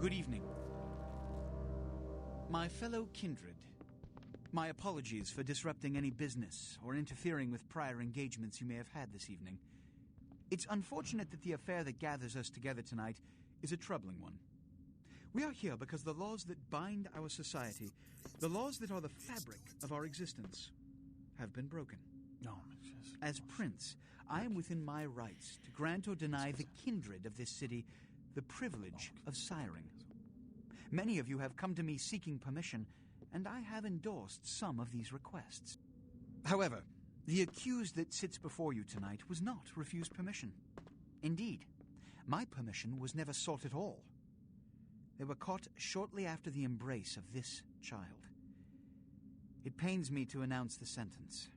Good evening. My fellow kindred, my apologies for disrupting any business or interfering with prior engagements you may have had this evening. It's unfortunate that the affair that gathers us together tonight is a troubling one. We are here because the laws that bind our society, the laws that are the fabric of our existence, have been broken. As Prince, I am within my rights to grant or deny the kindred of this city the privilege of siring. Many of you have come to me seeking permission, and I have endorsed some of these requests. However, the accused that sits before you tonight was not refused permission. Indeed, my permission was never sought at all. They were caught shortly after the embrace of this child. It pains me to announce the sentence,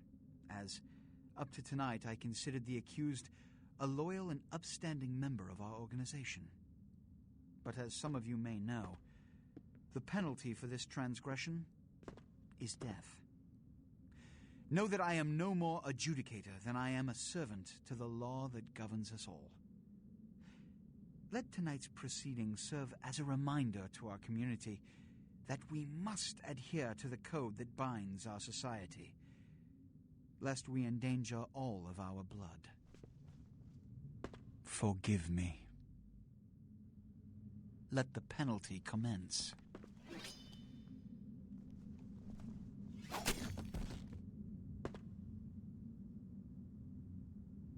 as, up to tonight, I considered the accused a loyal and upstanding member of our organization. But as some of you may know, the penalty for this transgression is death. Know that I am no more adjudicator than I am a servant to the law that governs us all. Let tonight's proceedings serve as a reminder to our community that we must adhere to the code that binds our society, lest we endanger all of our blood. Forgive me. Let the penalty commence.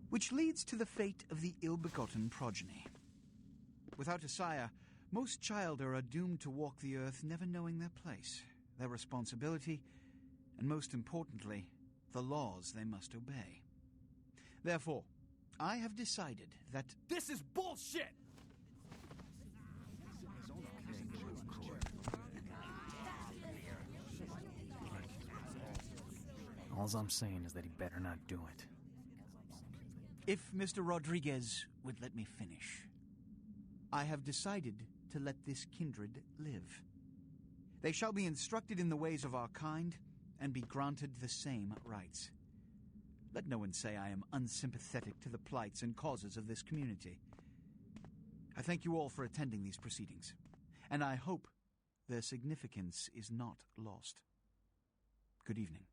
Which leads to the fate of the ill-begotten progeny. Without a sire, most childer are doomed to walk the earth never knowing their place, their responsibility, and most importantly, the laws they must obey. Therefore, I have decided that... This is bullshit! All I'm saying is that he better not do it. If Mr. Rodriguez would let me finish. I have decided to let this kindred live. They shall be instructed in the ways of our kind and be granted the same rights. Let no one say I am unsympathetic to the plights and causes of this community. I thank you all for attending these proceedings, and I hope their significance is not lost. Good evening.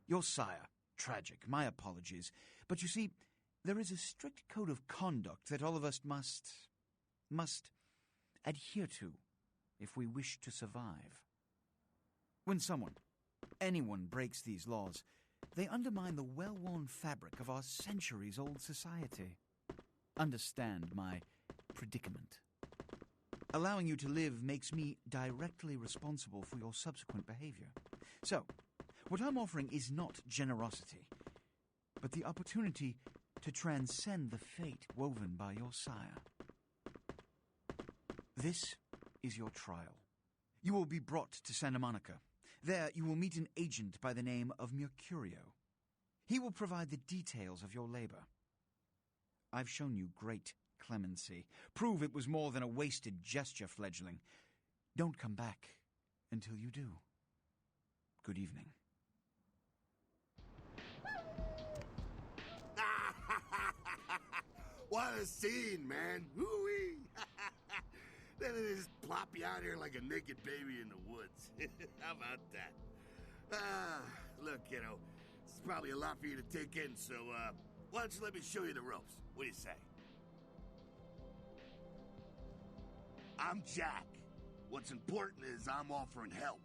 Your sire, tragic, my apologies. But you see, there is a strict code of conduct that all of us must adhere to if we wish to survive. When anyone breaks these laws, they undermine the well-worn fabric of our centuries-old society. Understand my predicament. Allowing you to live makes me directly responsible for your subsequent behavior. So, what I'm offering is not generosity, but the opportunity to transcend the fate woven by your sire. This is your trial. You will be brought to Santa Monica. There you will meet an agent by the name of Mercurio. He will provide the details of your labor. I've shown you great clemency. Prove it was more than a wasted gesture, fledgling. Don't come back until you do. Good evening. What a scene, man. Woo-wee. Then they just plop you out here like a naked baby in the woods. How about that? Look, kiddo, it's probably a lot for you to take in, so why don't you let me show you the ropes? What do you say? I'm Jack. What's important is I'm offering help.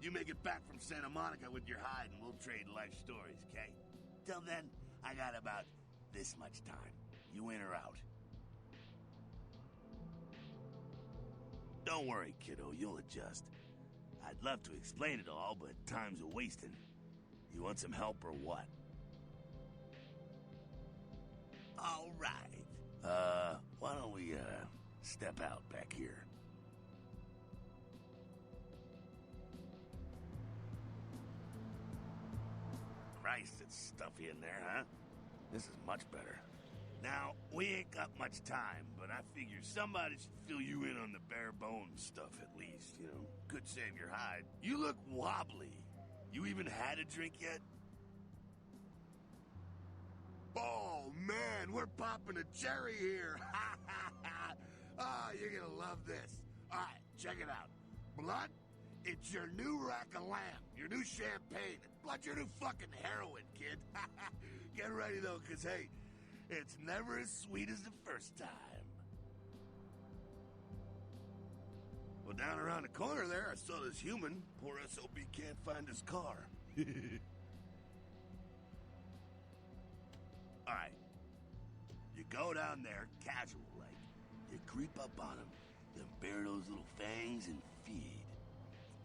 You make it back from Santa Monica with your hide and we'll trade life stories, okay? Till then, I got about this much time. You in or out? Don't worry, kiddo, you'll adjust. I'd love to explain it all, but time's a-wasting. You want some help or what? All right. Why don't we, step out back here? Christ, it's stuffy in there, huh? This is much better. Now, we ain't got much time, but I figure somebody should fill you in on the bare bones stuff at least, you know? Could save your hide. You look wobbly. You even had a drink yet? Oh, man, we're popping a cherry here. Oh, you're gonna love this. All right, check it out. Blood, it's your new rack of lamb, your new champagne. Blood's your new fucking heroin, kid. Get ready, though, because, hey, it's never as sweet as the first time. Well, down around the corner there, I saw this human. Poor SOB can't find his car. All right. You go down there, casual like. You creep up on him, then bare those little fangs and feed.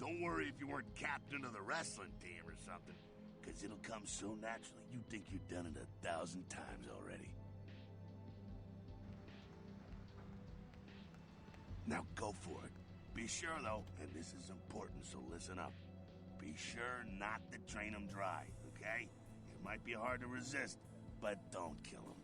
Don't worry if you weren't captain of the wrestling team or something, because it'll come so naturally you think you've done it 1,000 times already. Now go for it. Be sure, though, and this is important, so listen up. Be sure not to drain him dry, okay? It might be hard to resist, but don't kill him.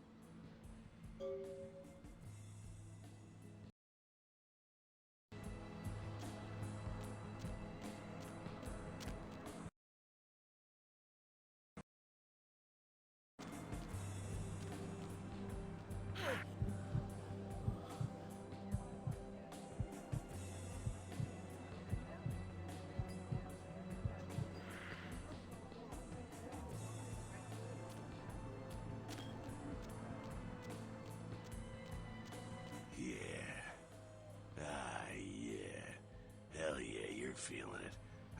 Feeling it.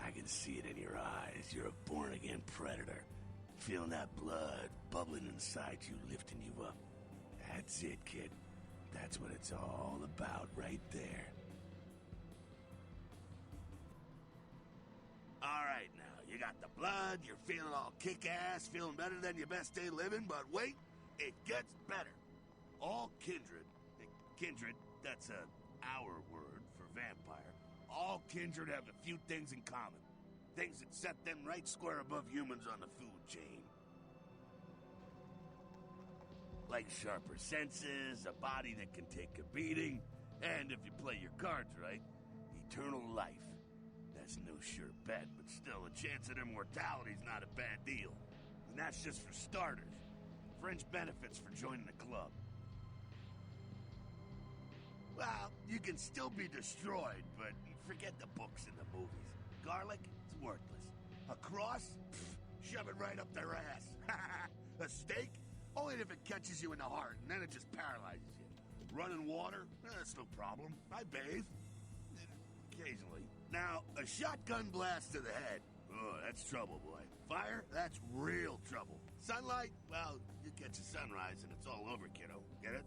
I can see it in your eyes. You're a born-again predator. Feeling that blood bubbling inside you, lifting you up. That's it, kid. That's what it's all about right there. All right, now, you got the blood, you're feeling all kick-ass, feeling better than your best day living, but wait, it gets better. All kindred, that's our word for vampire. All kindred have a few things in common. Things that set them right square above humans on the food chain. Like sharper senses, a body that can take a beating, and if you play your cards right, eternal life. That's no sure bet, but still, a chance at immortality's not a bad deal. And that's just for starters. Fringe benefits for joining the club. Well, you can still be destroyed, but forget the books and the movies. Garlic, it's worthless. A cross? Pfft, shove it right up their ass. A steak? Only if it catches you in the heart, and then it just paralyzes you. Running water? That's no problem. I bathe. Occasionally. Now, a shotgun blast to the head. Oh, that's trouble, boy. Fire? That's real trouble. Sunlight? Well, you catch a sunrise and it's all over, kiddo. Get it?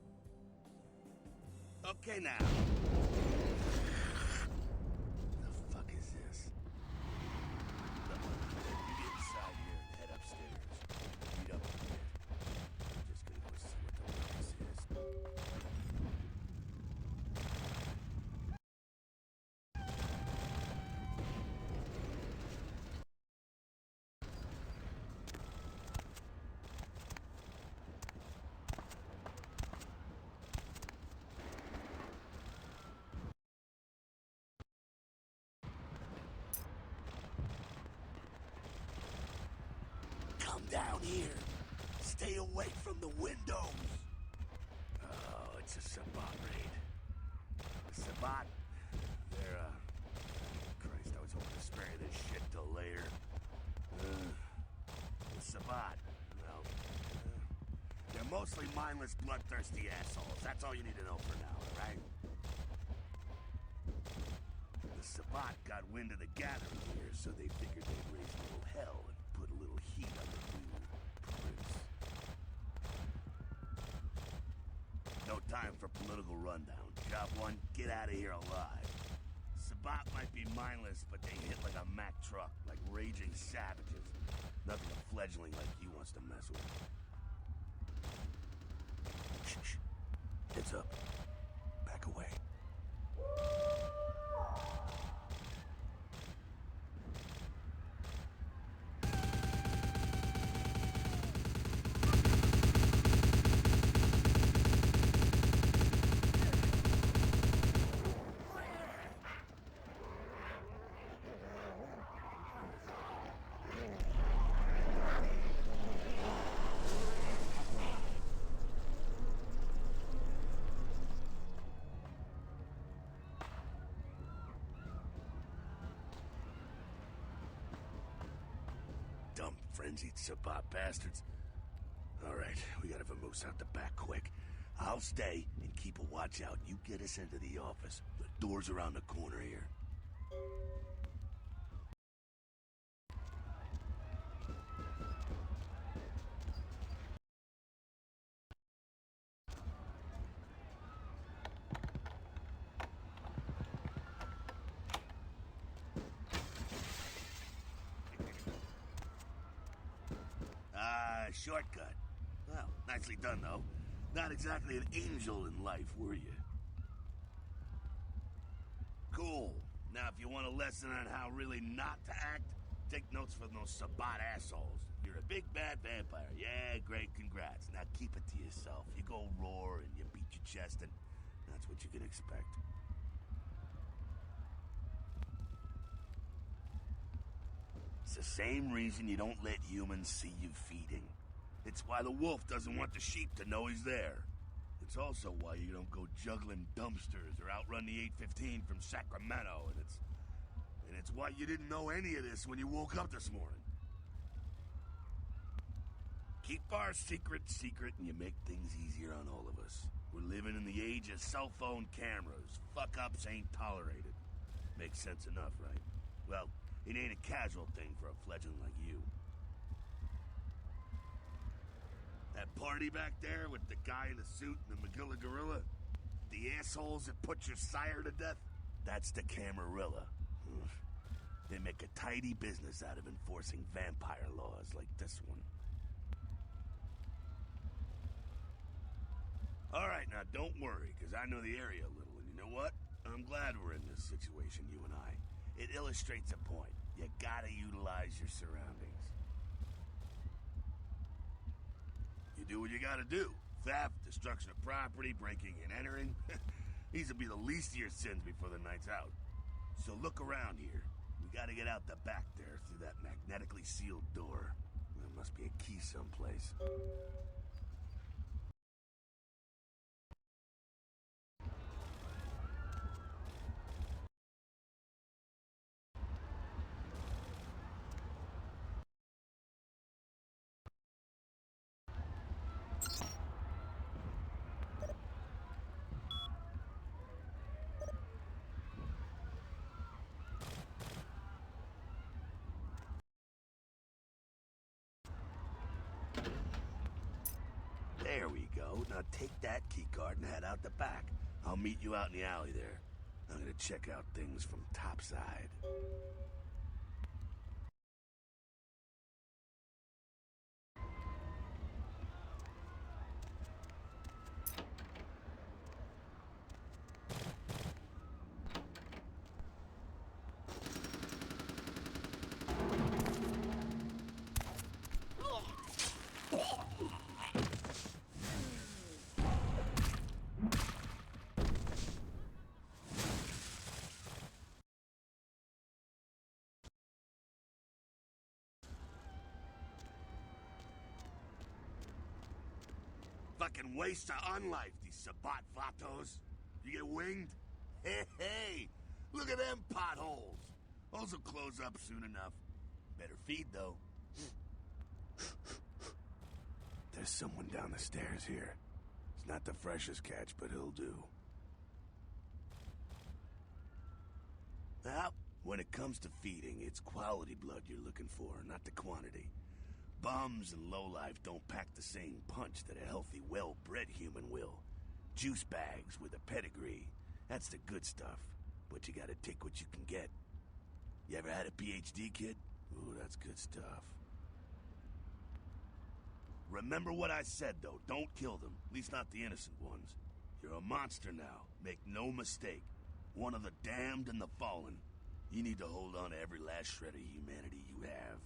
Okay, now. The fuck is this? Look, you get inside here and head upstairs. Meet up with me. I'm just gonna go see what the ruckus is. Down here. Stay away from the windows. Oh, it's a Sabat raid. Sabat, they're, Christ, I was hoping to spare you this shit till later. The Sabat, well, they're mostly mindless, bloodthirsty assholes. That's all you need to know for now, right? The Sabat got wind of the gathering here, so they figured they'd raise a little hell and put a little heat on the new prince. No time for political rundown. Job one, get out of here alive. Sabat might be mindless, but they hit like a Mack truck, like raging savages. Nothing a fledgling like you wants to mess with. Shh. Heads up. Back away. frenzied Sabat bastards. All right, we gotta vamoose out the back quick. I'll stay and keep a watch out. You get us into the office. The door's around the corner here. Shortcut. Well, nicely done, though. Not exactly an angel in life, were you? Cool. Now, if you want a lesson on how really not to act, take notes from those Sabat assholes. You're a big bad vampire. Yeah, great, congrats. Now keep it to yourself. You go roar and you beat your chest, and that's what you can expect. It's the same reason you don't let humans see you feeding. It's why the wolf doesn't want the sheep to know he's there. It's also why you don't go juggling dumpsters or outrun the 815 from Sacramento, and it's why you didn't know any of this when you woke up this morning. Keep our secret, and you make things easier on all of us. We're living in the age of cell phone cameras. Fuck-ups ain't tolerated. Makes sense enough, right? Well, it ain't a casual thing for a fledgling like you. That party back there with the guy in the suit and the Magilla gorilla? The assholes that put your sire to death? That's the Camarilla. They make a tidy business out of enforcing vampire laws like this one. Alright, now don't worry, because I know the area a little, and you know what? I'm glad we're in this situation, you and I. It illustrates a point. You gotta utilize your surroundings. You do what you gotta do. Theft, destruction of property, breaking and entering. These will be the least of your sins before the night's out. So look around here. We gotta get out the back there through that magnetically sealed door. There must be a key someplace. There we go. Now take that keycard and head out the back. I'll meet you out in the alley there. I'm gonna check out things from topside. Fucking waste of unlife, these Sabat vatos. You get winged? Hey, look at them potholes. Those will close up soon enough. Better feed, though. There's someone down the stairs here. It's not the freshest catch, but he'll do. Now, when it comes to feeding, it's quality blood you're looking for, not the quantity. Bums and lowlife don't pack the same punch that a healthy, well-bred human will. Juice bags with a pedigree. That's the good stuff. But you gotta take what you can get. You ever had a PhD, kid? Ooh, that's good stuff. Remember what I said, though. Don't kill them. At least not the innocent ones. You're a monster now. Make no mistake. One of the damned and the fallen. You need to hold on to every last shred of humanity you have.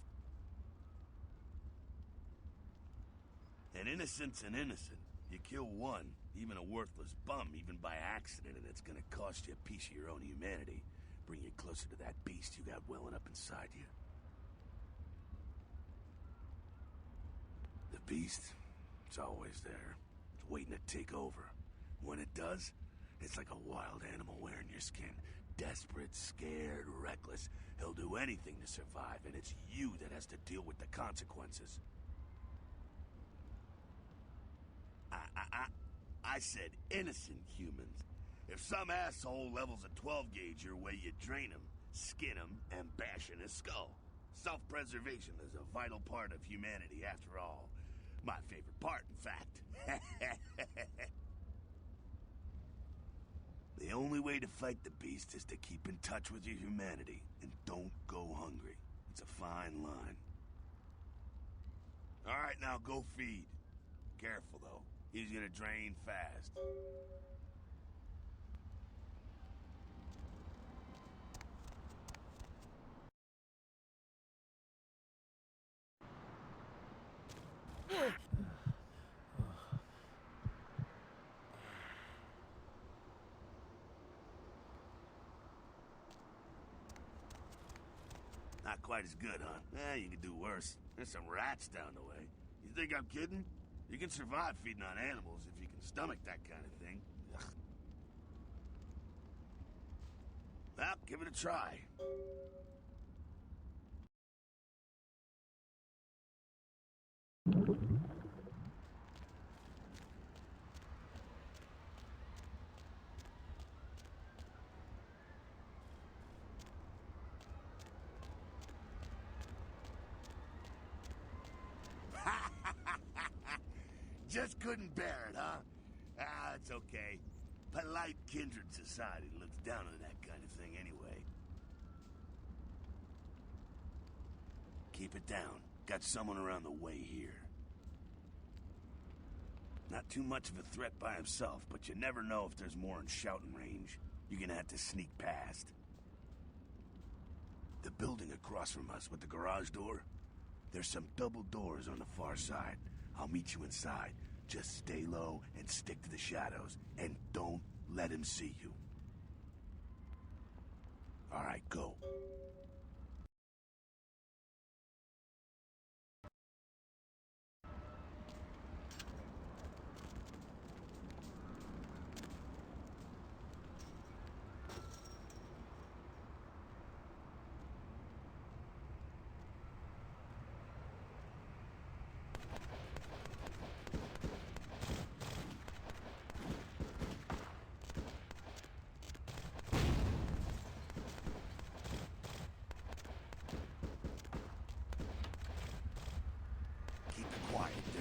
And innocent's an innocent. You kill one, even a worthless bum, even by accident, and it's gonna cost you a piece of your own humanity. Bring you closer to that beast you got welling up inside you. The beast, it's always there. It's waiting to take over. When it does, it's like a wild animal wearing your skin, desperate, scared, reckless. He'll do anything to survive, and it's you that has to deal with the consequences. I said innocent humans. If some asshole levels a 12 gauge your way, you drain him, skin him, and bash in his skull. Self-preservation is a vital part of humanity, after all. My favorite part, in fact. The only way to fight the beast is to keep in touch with your humanity, and don't go hungry. It's a fine line. Alright, now go feed. Careful, though. He's gonna drain fast. Not quite as good, huh? You could do worse. There's some rats down the way. You think I'm kidding? You can survive feeding on animals if you can stomach that kind of thing. Ugh. Well, give it a try. Just couldn't bear it, huh? It's okay. Polite kindred society looks down on that kind of thing anyway. Keep it down. Got someone around the way here. Not too much of a threat by himself, but you never know if there's more in shouting range. You're gonna have to sneak past. The building across from us with the garage door? There's some double doors on the far side. I'll meet you inside. Just stay low and stick to the shadows. And don't let him see you. All right, go.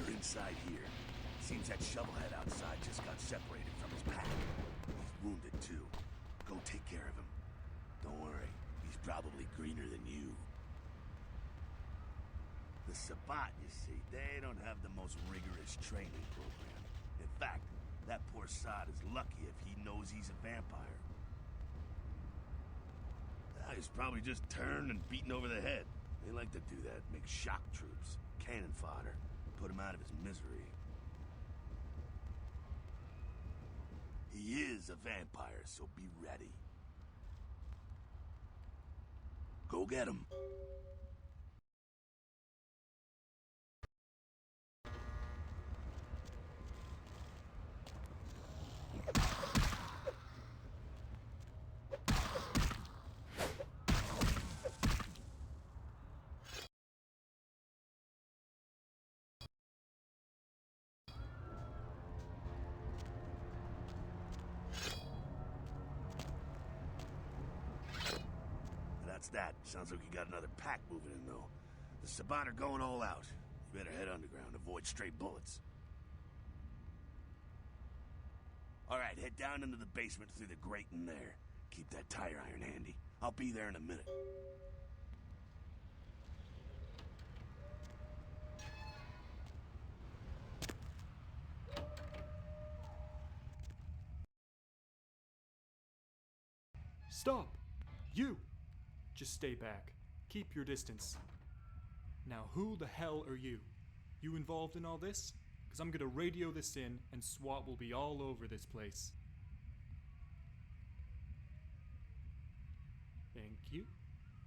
Inside here. Seems that shovelhead outside just got separated from his pack. He's wounded too. Go take care of him. Don't worry, he's probably greener than you. The Sabbat, you see, they don't have the most rigorous training program. In fact, that poor sod is lucky if he knows he's a vampire. He's probably just turned and beaten over the head. They like to do that, make shock troops, cannon fodder. Put him out of his misery. He is a vampire, so be ready. Go get him. That. Sounds like you got another pack moving in, though. The Sabbat are going all out. You better head underground, avoid stray bullets. Alright, head down into the basement through the grate in there. Keep that tire iron handy. I'll be there in a minute. Stop! You! Just stay back. Keep your distance. Now who the hell are you? You involved in all this? Because I'm gonna radio this in and SWAT will be all over this place. Thank you.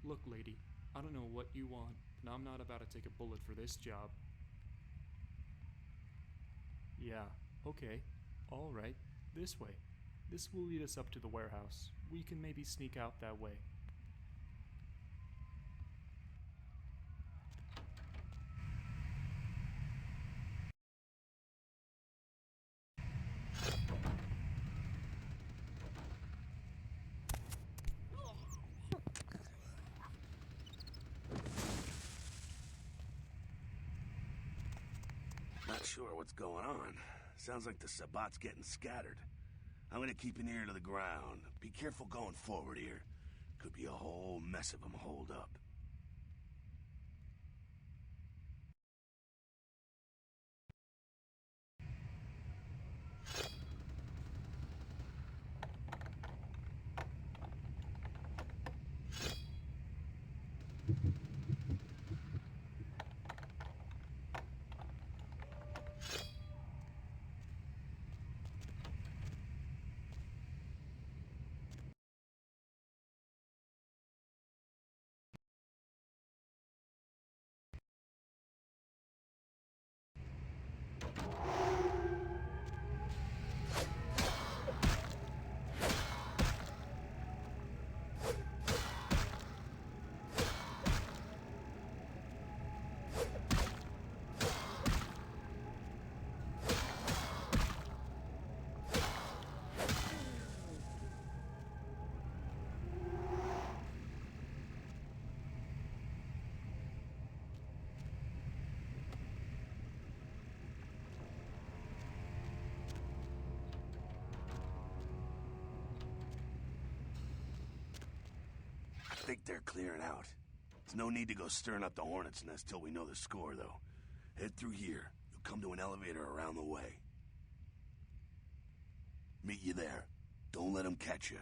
Look, lady, I don't know what you want, and I'm not about to take a bullet for this job. Yeah, okay. Alright, this way. This will lead us up to the warehouse. We can maybe sneak out that way. Not sure what's going on. Sounds like the Sabbat's getting scattered. I'm gonna keep an ear to the ground. Be careful going forward here. Could be a whole mess of them holed up. I think they're clearing out. There's no need to go stirring up the hornet's nest till we know the score, though. Head through here. You'll come to an elevator around the way. Meet you there. Don't let them catch you.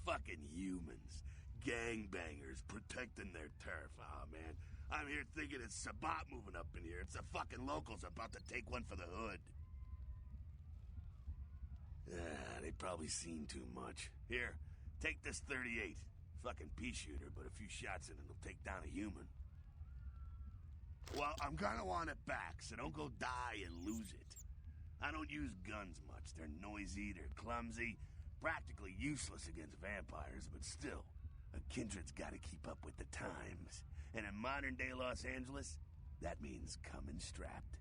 Fucking humans. Gangbangers protecting their turf. Aw, man. I'm here thinking it's Sabbat moving up in here. It's the fucking locals about to take one for the hood. They probably seen too much. Here, take this 38. Fucking pea shooter, but a few shots in it will take down a human. Well, I'm gonna want it back, so don't go die and lose it. I don't use guns much. They're noisy, they're clumsy, practically useless against vampires, but still, a kindred's gotta keep up with the times. And in modern-day Los Angeles, that means coming strapped.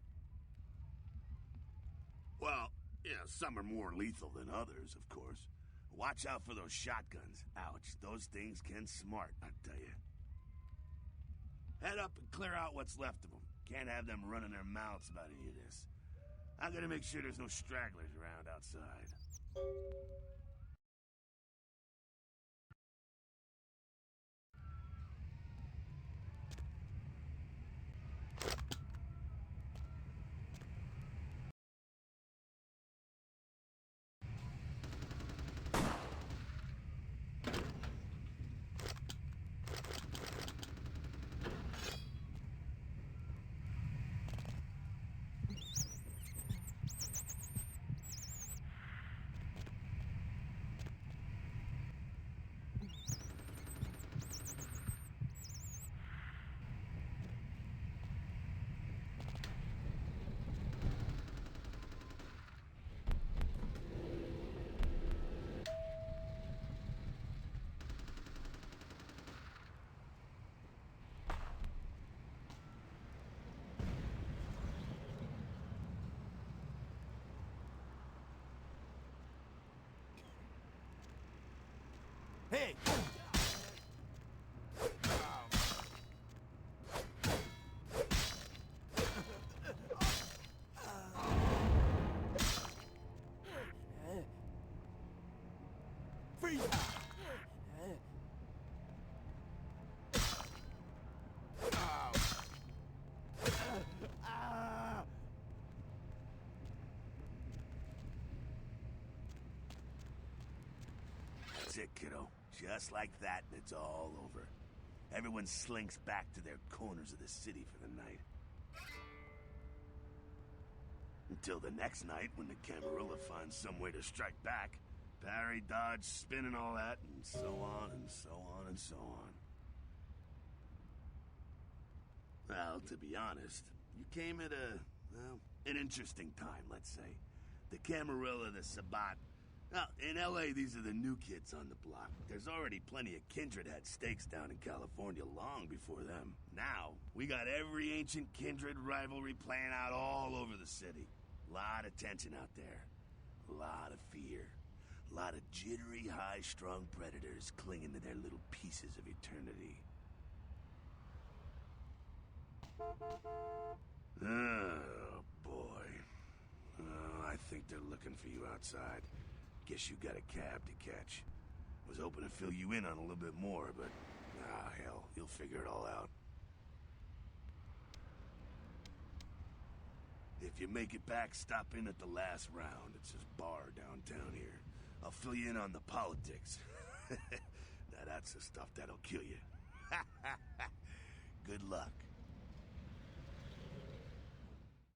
Well, yeah, some are more lethal than others, of course. Watch out for those shotguns. Ouch, those things can smart, I tell you. Head up and clear out what's left of them. Can't have them running their mouths about any of this. I'm gonna make sure there's no stragglers around outside. Hey! Freeze! That's it, kiddo. Just like that, and it's all over. Everyone slinks back to their corners of the city for the night. Until the next night, when the Camarilla finds some way to strike back. Parry, dodge, spin and all that, and so on, and so on, and so on. Well, to be honest, you came at an interesting time, let's say. The Camarilla, the Sabbat. Now, in L.A., these are the new kids on the block. There's already plenty of kindred had stakes down in California long before them. Now, we got every ancient kindred rivalry playing out all over the city. Lot of tension out there. A lot of fear. A lot of jittery, high-strung predators clinging to their little pieces of eternity. Oh, boy. Oh, I think they're looking for you outside. Guess you got a cab to catch. Was hoping to fill you in on a little bit more, but... hell, you'll figure it all out. If you make it back, stop in at the last round. It's this bar downtown here. I'll fill you in on the politics. Now that's the stuff that'll kill you. Good luck.